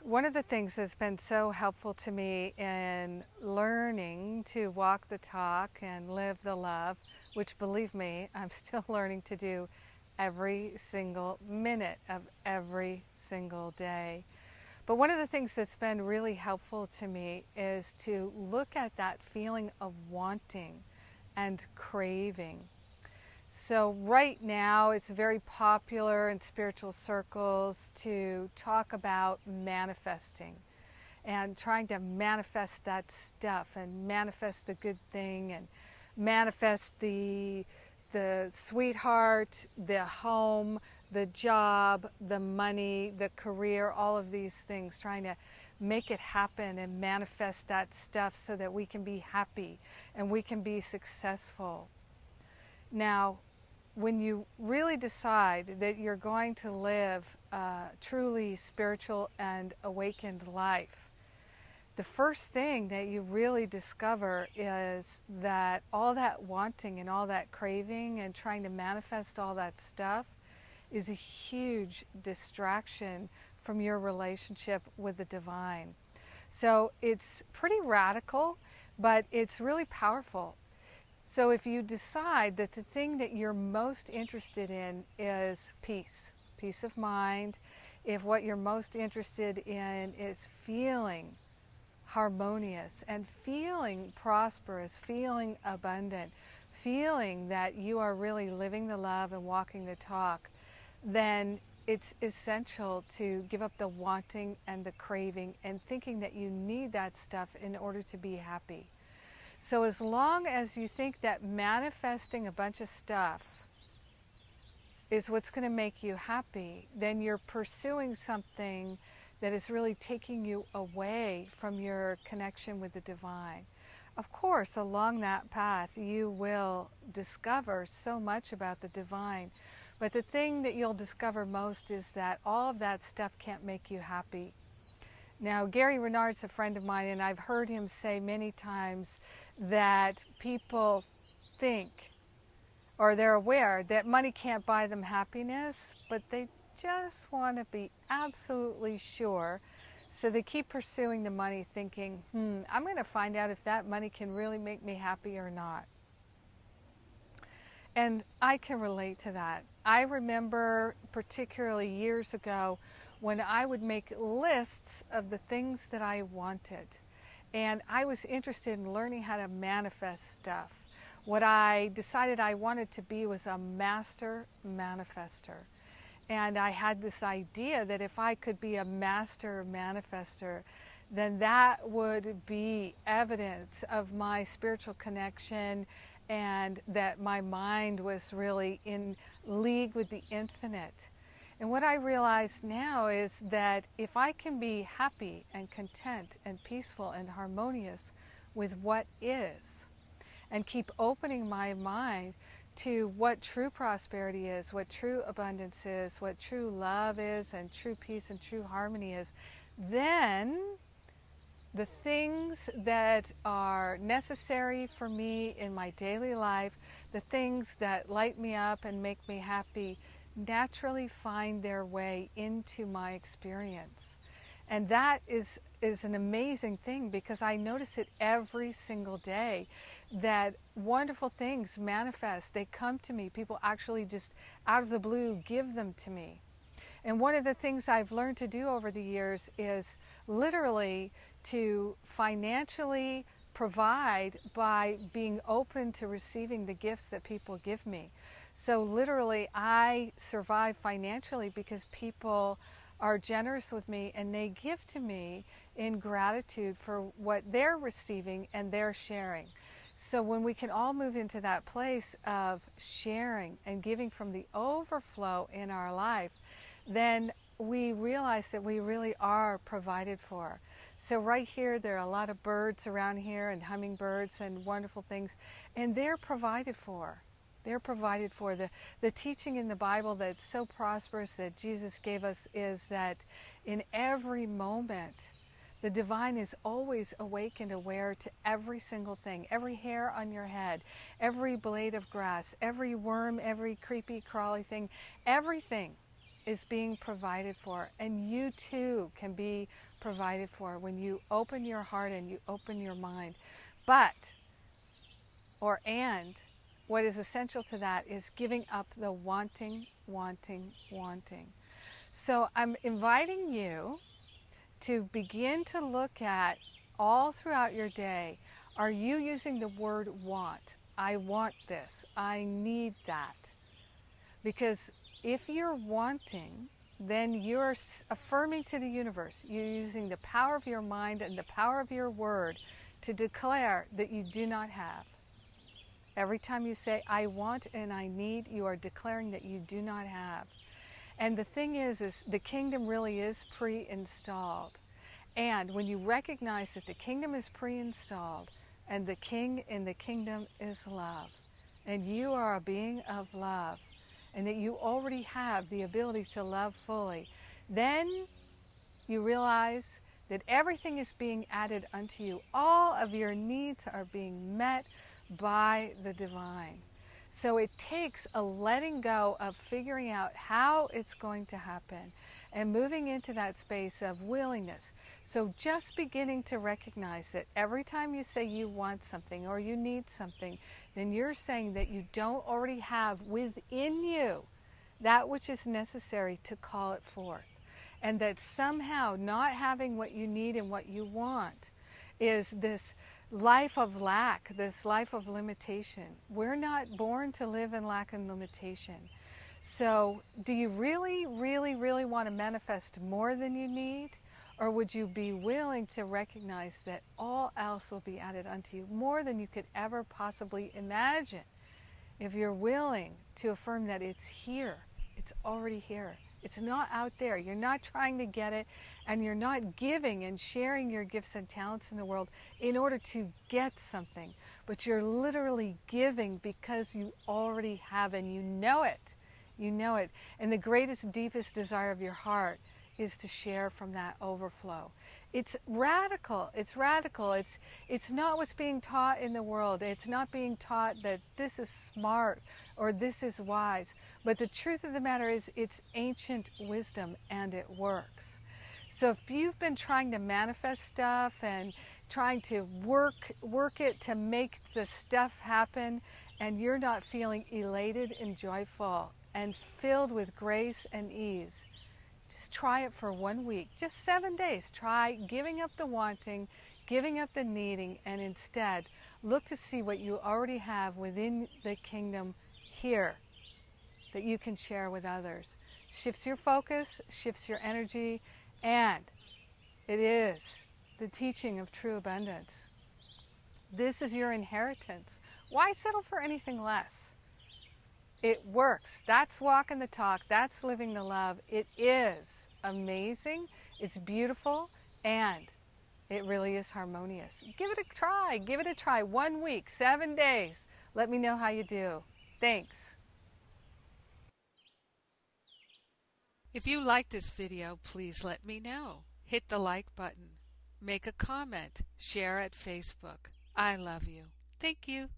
One of the things that's been so helpful to me in learning to walk the talk and live the love, which believe me, I'm still learning to do every single minute of every single day. But one of the things that's been really helpful to me is to look at that feeling of wanting and craving. So right now it's very popular in spiritual circles to talk about manifesting and trying to manifest that stuff and manifest the good thing and manifest the sweetheart, the home, the job, the money, the career, all of these things, trying to make it happen and manifest that stuff so that we can be happy and we can be successful. Now, when you really decide that you're going to live a truly spiritual and awakened life, the first thing that you really discover is that all that wanting and all that craving and trying to manifest all that stuff is a huge distraction from your relationship with the divine. So it's pretty radical, but it's really powerful. So if you decide that the thing that you're most interested in is peace of mind, if what you're most interested in is feeling harmonious and feeling prosperous, feeling abundant, feeling that you are really living the love and walking the talk, then it's essential to give up the wanting and the craving and thinking that you need that stuff in order to be happy. So as long as you think that manifesting a bunch of stuff is what's going to make you happy, then you're pursuing something that is really taking you away from your connection with the divine. Of course, along that path, you will discover so much about the divine, but the thing that you'll discover most is that all of that stuff can't make you happy. Now, Gary Renard's a friend of mine, and I've heard him say many times that people think, or they're aware, that money can't buy them happiness, but they just want to be absolutely sure. So they keep pursuing the money thinking, I'm going to find out if that money can really make me happy or not. And I can relate to that. I remember particularly years ago when I would make lists of the things that I wanted. And I was interested in learning how to manifest stuff. What I decided I wanted to be was a master manifester. And I had this idea that if I could be a master manifester, then that would be evidence of my spiritual connection and that my mind was really in league with the infinite. And what I realize now is that if I can be happy and content and peaceful and harmonious with what is, and keep opening my mind to what true prosperity is, what true abundance is, what true love is, and true peace and true harmony is, then the things that are necessary for me in my daily life, the things that light me up and make me happy, naturally find their way into my experience. And that is an amazing thing, because I notice it every single day that wonderful things manifest. They come to me. People actually just out of the blue give them to me. And one of the things I've learned to do over the years is literally to financially provide by being open to receiving the gifts that people give me. So literally I survive financially because people are generous with me and they give to me in gratitude for what they're receiving and they're sharing. So when we can all move into that place of sharing and giving from the overflow in our life, then we realize that we really are provided for. So right here, there are a lot of birds around here and hummingbirds and wonderful things, and they're provided for. They're provided for. The teaching in the Bible that's so prosperous that Jesus gave us is that in every moment, the divine is always awake and aware to every single thing, every hair on your head, every blade of grass, every worm, every creepy, crawly thing, everything is being provided for, and you too can be provided for when you open your heart and you open your mind. But, and what is essential to that is giving up the wanting, wanting, wanting. So I'm inviting you to begin to look at all throughout your day, are you using the word want? I want this. I need that. Because if you're wanting, then you're affirming to the universe. You're using the power of your mind and the power of your word to declare that you do not have. Every time you say, I want and I need, you are declaring that you do not have. And the thing is the kingdom really is pre-installed. And when you recognize that the kingdom is pre-installed and the king in the kingdom is love, and you are a being of love, and that you already have the ability to love fully, then you realize that everything is being added unto you. All of your needs are being met by the divine. So it takes a letting go of figuring out how it's going to happen and moving into that space of willingness. So just beginning to recognize that every time you say you want something or you need something, then you're saying that you don't already have within you that which is necessary to call it forth. And that somehow not having what you need and what you want is this life of lack, this life of limitation. We're not born to live in lack and limitation. So do you really, really, really want to manifest more than you need? Or would you be willing to recognize that all else will be added unto you, more than you could ever possibly imagine? If you're willing to affirm that it's here, it's already here. It's not out there. You're not trying to get it, and you're not giving and sharing your gifts and talents in the world in order to get something, but you're literally giving because you already have, and you know it. You know it. And the greatest, deepest desire of your heart is to share from that overflow. It's radical. It's radical. It's not what's being taught in the world. It's not being taught that this is smart or this is wise. But the truth of the matter is it's ancient wisdom, and it works. So if you've been trying to manifest stuff and trying to work it to make the stuff happen, and you're not feeling elated and joyful and filled with grace and ease, just try it for 1 week, just 7 days. Try giving up the wanting, giving up the needing, and instead look to see what you already have within the kingdom here that you can share with others. Shifts your focus, shifts your energy, and it is the teaching of true abundance. This is your inheritance. Why settle for anything less? It works. That's walking the talk. That's living the love. It is amazing. It's beautiful. And it really is harmonious. Give it a try. Give it a try. 1 week, 7 days. Let me know how you do. Thanks. If you like this video, please let me know. Hit the like button. Make a comment. Share at Facebook. I love you. Thank you.